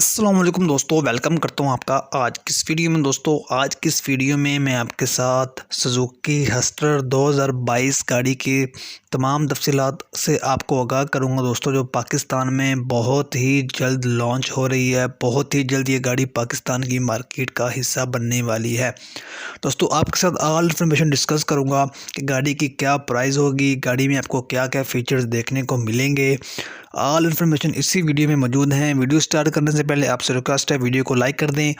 अस्सलाम वालेकुम दोस्तों, वेलकम करता हूँ आपका आज की इस वीडियो में। दोस्तों आज की इस वीडियो में मैं आपके साथ सुजुकी हस्टर 2022 गाड़ी की तमाम तफसीलात से आपको आगाह करूँगा दोस्तों, जो पाकिस्तान में बहुत ही जल्द लॉन्च हो रही है। बहुत ही जल्द ये गाड़ी पाकिस्तान की मार्केट का हिस्सा बनने वाली है। दोस्तों आपके साथ ऑल इन्फॉर्मेशन डिस्कस करूँगा कि गाड़ी की क्या प्राइस होगी, गाड़ी में आपको क्या क्या फ़ीचर्स देखने को मिलेंगे। ऑल इन्फॉर्मेशन इसी वीडियो में मौजूद हैं। वीडियो स्टार्ट करने से पहले आपसे रिक्वेस्ट है, वीडियो को लाइक कर दें,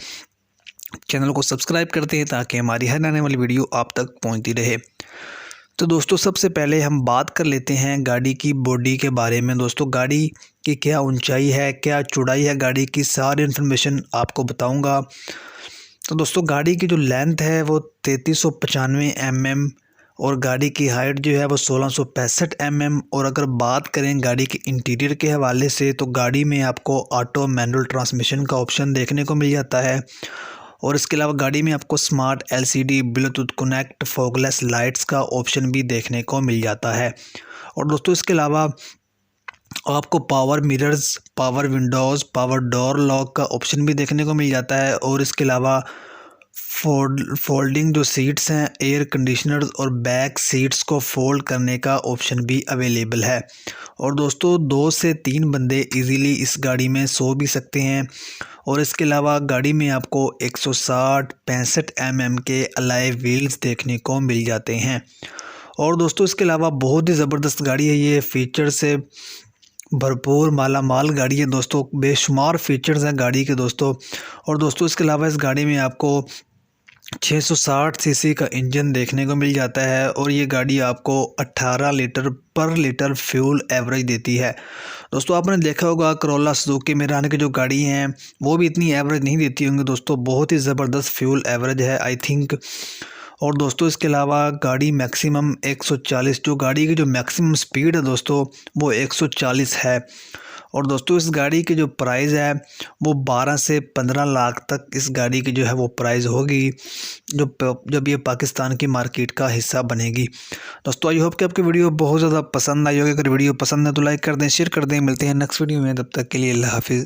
चैनल को सब्सक्राइब कर दें ताकि हमारी हर आने वाली वीडियो आप तक पहुंचती रहे। तो दोस्तों सबसे पहले हम बात कर लेते हैं गाड़ी की बॉडी के बारे में। दोस्तों गाड़ी की क्या ऊंचाई है, क्या चौड़ाई है, गाड़ी की सारी इन्फॉर्मेशन आपको बताऊंगा। तो दोस्तों गाड़ी की जो लेंथ है वो 3395 mm और गाड़ी की हाइट जो है वो 1665 mm। और अगर बात करें गाड़ी के इंटीरियर के हवाले से तो गाड़ी में आपको ऑटो मैनुअल ट्रांसमिशन का ऑप्शन देखने को मिल जाता है। और इसके अलावा गाड़ी में आपको smart LCD bluetooth connect fogless lights का ऑप्शन भी देखने को मिल जाता है। और दोस्तों इसके अलावा आपको power mirrors, power Windows, power door lock का ऑप्शन भी देखने को मिल जाता है। और इसके अलावा फोल्डिंग जो सीट्स हैं, एयर कंडीशनर्स और बैक सीट्स को फोल्ड करने का ऑप्शन भी अवेलेबल है। और दोस्तों 2 से 3 बंदे इजीली इस गाड़ी में सो भी सकते हैं। और इसके अलावा गाड़ी में आपको 160-65 mm के अलॉय व्हील्स देखने को मिल जाते हैं। और दोस्तों इसके अलावा बहुत ही ज़बरदस्त गाड़ी है ये, फीचर से भरपूर माला माल गाड़ी है दोस्तों, बेशुमार फीचर्स हैं गाड़ी के दोस्तों। और दोस्तों इसके अलावा इस गाड़ी में आपको 660 सीसी का इंजन देखने को मिल जाता है। और ये गाड़ी आपको 18 लीटर पर लीटर फ्यूल एवरेज देती है। दोस्तों आपने देखा होगा करोला सुजुकी मिरान की जो गाड़ी हैं वो भी इतनी एवरेज नहीं देती होंगी दोस्तों, बहुत ही ज़बरदस्त फ्यूल एवरेज है आई थिंक। और दोस्तों इसके अलावा गाड़ी मैक्सिमम 140, जो गाड़ी की जो मैक्सिमम स्पीड है दोस्तों वो 140 है। और दोस्तों इस गाड़ी की जो प्राइस है वो 12 से 15 लाख तक इस गाड़ी की जो है वो प्राइस होगी, जब ये पाकिस्तान की मार्केट का हिस्सा बनेगी। दोस्तों आई होप कि आपकी वीडियो बहुत ज़्यादा पसंद आई होगी। अगर वीडियो पसंद है तो लाइक कर दें, शेयर कर दें। मिलते हैं नेक्स्ट वीडियो में, तब तक के लिए अल्लाह हाफिज़।